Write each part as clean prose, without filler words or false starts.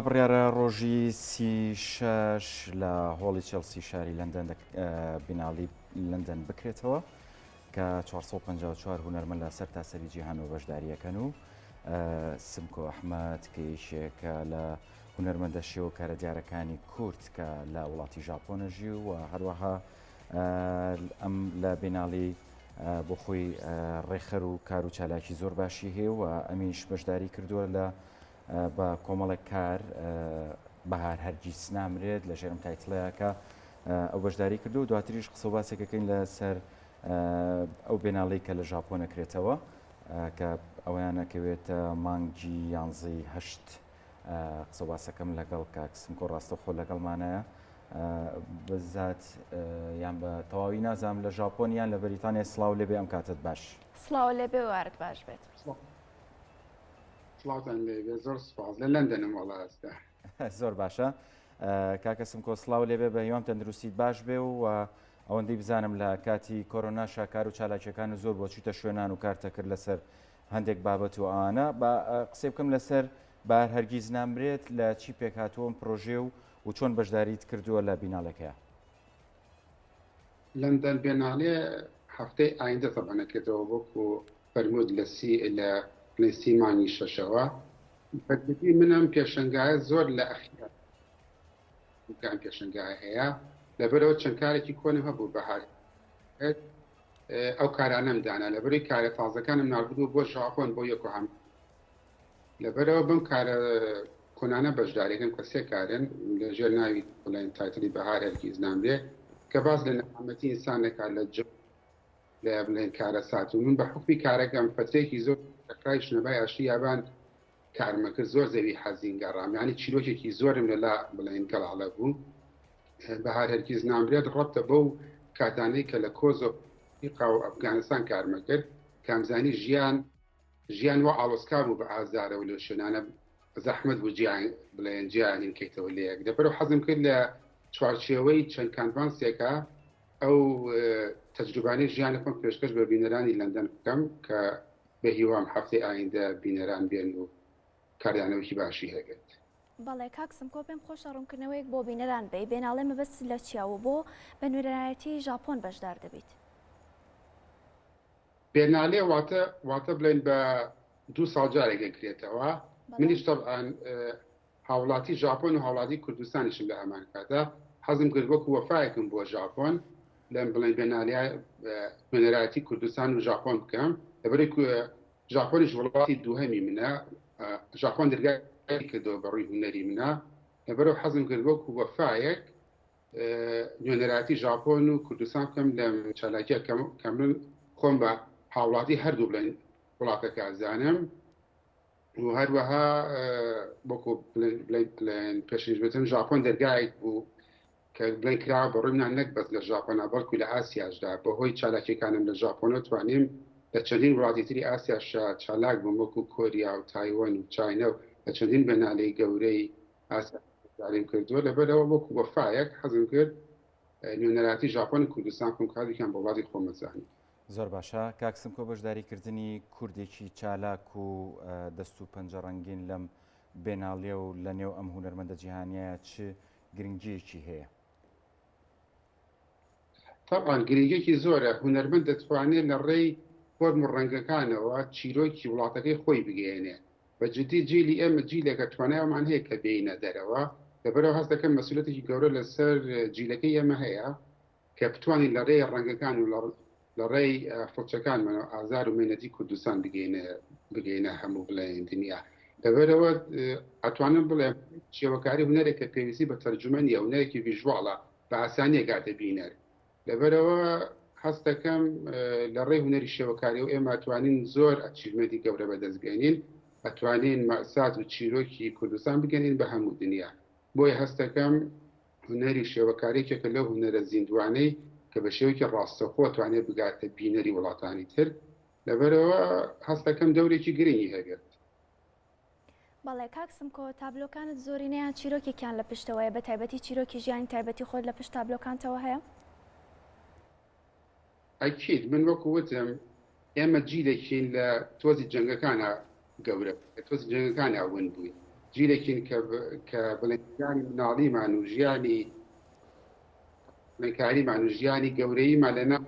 بڕیارە ڕۆژی سی6 لە هۆڵی چێلسی شاری لەندەن بیناڵی لەندەن بکرێتەوە کە 454 هونەرمەند لە سەر تاسەری جیهان و بەشداریەکەن و سمکۆ ئەحمەد کە یەکێکە لە هونەرمەندە شێوە کارە دیارەکانی کورد کە لە وڵاتی ژاپۆنەژی و هەروەها ئەم لە بیناڵی بۆ خۆی ڕێخەر و کار و چالاکی زۆر باشی هەیە و ئەمیش بەشداری کردووە لە بە کۆمەڵێک کار بەهار هەرگیز نامرێت لە ژێرم تایتڵەیەکە ئەو بەشداری کردو و دواتریش قسە باسێکەکەین لەسەر ئەو بێناڵی کە لە ژاپۆن ئەکرێتەوە کە ئەویان نەکەوێتە مانگی یانزەی هەشت قسە باسەکەم لەگەڵ کاکسمکۆ ڕاستەخۆ لەگەڵمانەیە بەزات یان بە تەواوی نازام لە ژاپۆنیان لە بەریتانیا سڵاو لێبێ ئەم کاتت باش سڵاو لێبێ وارد باش بێت زۆر سپاس لە لەندەنم وەڵا ئێستا زۆر باشە کاکەسم کۆ سڵاو لێبێ بە هیوام تەندروستیت باش بێ و ئەوەندەی بزانم لە کاتی کۆرۆنا شاکار و چالاکیەکان زۆر بۆ چوتە شوێنان و کارتە کرد لەسەر هەندێک بابەت و ئەوانە بە قسەی بکەم لەسەر بار هەرگیز نامرێت لە چی پێک هاتووەم پرۆژێ و چۆن بەشداریت کردووە لە بیناڵەکەیە لەندەن بێناڵێ هەفتەی ئایندە تەبانەکێتەوە وەکو فەرمود لە سیمانی شەشەوە بەدی منم پێشنگایە زۆر لە ئەخیان پێشنگای هەیە لەبەرەوە چەند کارێکی کۆنم هەبوو بەهار ئەو کارانەم دانا لەبەری کارە تازەکانم ناردبوو بۆ ژاپۆن بۆ یەک و هەم لەبەرەوە بم کارە کۆنانە بەشداریەکەم کە سێ کارن لەژێر ناوی بڵێن تایتڵی بەهار هەرگیز نامرێ کە باز لە نەحامەتی ئینسانێکا لە لە بڵێن کارە سات و من بە حکمی کارەکەم فترێکی زۆر تەکرای شنەبای ئاشتی یابان کارمەکرد زۆر زەوی حەزین گەڕام یعنی چیرۆکێکی زۆرم لەلا بڵێن گەڵاڵە بوو بەهار هەرگیز نامرێت ڕەبتە بەو کاتانەی کە لە کۆزۆفریقا و ئەفغانستان کارمەکرد کامزانی ژیان وە ئاڵۆسکا بوو بە ئازارە و لە شوێنانە زەحمەت بوو بڵێن جیانین کەیتەوە لەیەک دەبەرەوە حەزم کرد لە چوارچێوەی چەند کانڤانسێکە ئەو تەجروبانەی ژیانەکەم پێشکەش بە بینەرانی لەندەن بکەم کە بە هیوام هەفتەی ئایندە بینەران بێن و کاریانەوەکی باشی هەگەت. بەڵێ کاکسم کۆ پێم خۆشە ڕوونکردنەوەیەک بۆ بینەران بێ بێناڵێ مەبەست لە چیاوە بۆ بە نوێنەرایەتی ژاپۆن بەشدار دەبیت. بێناڵێ واتە بڵێن بە 2 ساڵ جارێک کرێتەوە منیش تەبعاً هاوڵاتی ژاپۆن و هاوڵاتی کوردستانیشم لە هەمان کاتە حەزم کرد وەکو وەفایەکم بۆ ژاپۆن لەم بڵێن بێناڵیە نوێنەرایەتی کوردستان و ژاپۆن بکەم لەبەری ژاپۆنیش وڵاتی دووهەمی منە ژاپۆن دەرگای کردەوە بەڕووی هونەری منە لەبەرەوە حەزم کرد وەکو وەفایەک نوێنەرایەتی ژاپۆن و کوردستان بکەم لە چالاکیە کەمن خۆم بە هاوڵاتی هەردوو بڵێن وڵاتەکە ئازانم و هەروەها بۆکو بڵێن پێشنیشبێتن ژاپۆن دەرگایك بوو کە بڵێن کراوە بەڕووی منان نەک بەس لە ژاپۆنا بەڵکو لە ئاسیاشدا بەهۆی چالاکیەکانم لە ژاپۆنە توانیم لە چەندین وڵاتی تری ئاسیاشا چالاک بووم وەکو کۆریا و تایوان و چاینە و لە چەندین بەنالەی گەورەی ئاسیایم کردووە لەبەرەوە وەکو وەفایەک حەزم کرد نوێنەرایەتی ژاپۆن و کوردستان بکەم کاتێکیان بۆ وڵاتی خۆمەزانی. زۆر باشە کاکسم کۆ بەشداریکردنی کوردێکی چالاک و دەست و پەنجە ڕەنگین لەم بێناڵێ و لە نێو ئەم هونەرمەندە جیهانیە چ گرنگیەکی هەیە؟ طبعاً گرنگیەکی زۆرە هونەرمەند دەتوانێت لە ڕێی فۆرم و ڕەنگەکانەوە چیرۆکی وڵاتەکەی خۆی بگەێنێ بەجددی جیلی ئێمە جیلێکە توانایەوەمان هەیە کە بێینە دەرەوە لەبەرەوە هەست دەکەم مەسئولەتێکی گەورە لەسەر جیلەکەی ئێمە هەیە کە بتوانین لە ڕێی ڕەنگەکان و لە ڕێی فڵچەکانمانەوە ئازار و مێنەتی کوردستان بگەینە هەموو بڵێن دنیا لەبەرەوە ئەتوانم بڵێ شێوەکاری هونەرێکە پێویستی بە تەرجمەنیە هونەرێکی ڤیژواڵە بە ئاسانیە گاتە بینەر لەبەرەوە هەست دەکەم لە ڕێی هونەری شێوەکاری و ئێمە ئەتوانین زۆر ئەچیڤمەنتی گەورە بەدەستگەێنین ئەتوانین مەسات و چیرۆکی کوردستان بگەنین بە هەموو دنیا بۆیە هەست دەکەم هونەری شێوەکارێکێکە لەو هونەرە زیندوانەی کە بە شێوەیەکی ڕاستەخۆ توانێت بگاتە بینەری وڵاتانی تر لەبەرەوە هەست دەکەم دەورێکی گرنگی هەبێت. بەڵێ کاکسم کۆ تابلۆکانت زۆرینەیان چیرۆکێکیان لە پشتەوەیە بە تایبەتی چیرۆکی ژیانی تایبەتی خۆت لە پشت تابلۆکانتەوە هەیە؟ ئەکید من وەکو وتم ئێمە جیلێکین لە تۆزی جەنگەکانە گەورە لە تۆزی جەنگەکانە ون بووین جیلێکین کە بڵێنیانی مناڵیمان و ژیانی بڵێنکاریمان و ژیانی گەورەیمان لەنا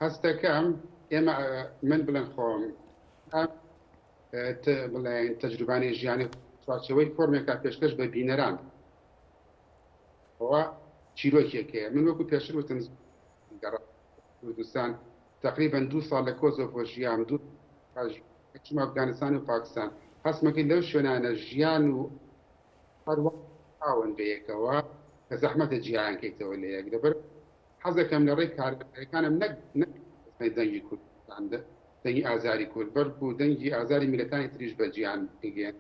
هەستەکەم ئێمە من بڵێن خۆم بڵێن تەجروبانی ژیانی چوارچەوەی فۆرمێکا پێشکەش بە بینەران ئەوە چیرۆکێکەیە من وەکو پێشتر وتم کوردستان تقریبا 2 ساڵ لە کۆزۆڤۆ ژیام چوومە ئەفغانستان و پاکستان هەستمەکەی لەو شوێنانە ژیان و هەروەک بەیەکەوە کە زەحمەتە جیهانکەیتەوە لە یەک لەبەر حەزەکەم لە ڕێی کارەکانم نەک دەنگی کوردستان دەنگی ئازاری کورد بەڵکو دەنگی ئازاری میلەتانی تریش بە جیهان بگەن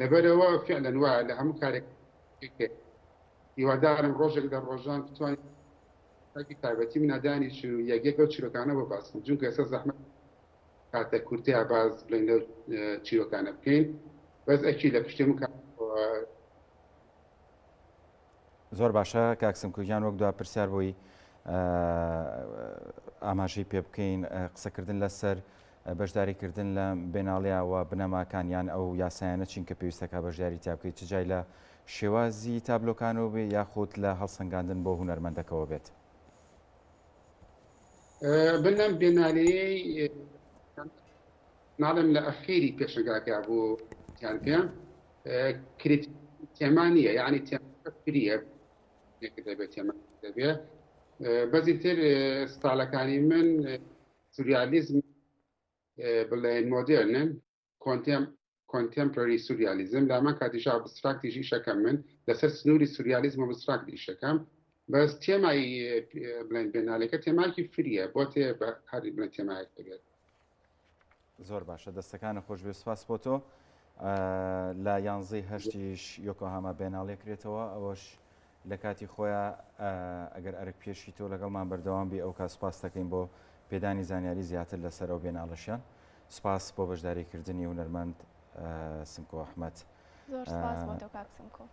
لەبەرەوە فعلەن وایە لە هەموو کارێک هیوادارم ڕۆژێک لە ڕۆژان بتوانین تایبەتی منادانیش و یەکێک ئەو چیرۆکانە بۆ باسم چونکە ئێستا زەحمەت کاتە کورتیا باز بڵێن لەو چیرۆکانە بکەین بەس ئەکی لە پشتێ زۆر باشە کاکسم کوردیان وەک دوا پرسیار بووی ئاماژەی پێ بکەین قسەکردن لەسەر بەشداریکردن لە بێناڵیاوە بنەماکانیان ئەو یاسایانە چین کە پێویستەکە بەشداری تا بکەیت چ جای لە شێوازی تابلۆکانەوە بێ یاخود لە هەڵسەنگاندن بۆ هونەرمەندەکەەوە بێت بنەم بێنالەیەی ناڵم لە ئەخێری پێشنگاکە بوو یان پێم تێما نییە یعنی تێمە فریە دەبێت تێمە دەبێت بەزی تر ستاڵەکانی من سوریالیزم بڵێن مۆدرنن کۆنتێمپۆری سوریالیزم لامان کاتیشا ئابستراکتیش ئیشەکەم من لەسەر سنووری سوریالیزم و ئابستراکت ئیشەکەم بەس تێمای بڵێن بێنالەکە تێماکی فریە بۆ تێ بە هەری بڵێن تێمایەک دەبێت زۆر باشە دەستەکانە خۆش بێ سپاس بۆ تۆ لە 11 یۆکۆهاما بێناڵێکرێتەوە ئەوەش لە کاتی خۆیان ئەگەر ئەرک پێشی تۆ لەگەڵمان بەردەوام بی ئەو کا سپاس دەکەین بۆ پێدانی زانیاری زیاتر لەسەر ئەو بێناڵەشیان سپاس بۆ بەشداریکردنی هونەرمەند سمکۆ ئەحمەد زۆر سپاس بۆ تۆ کاک سمکۆ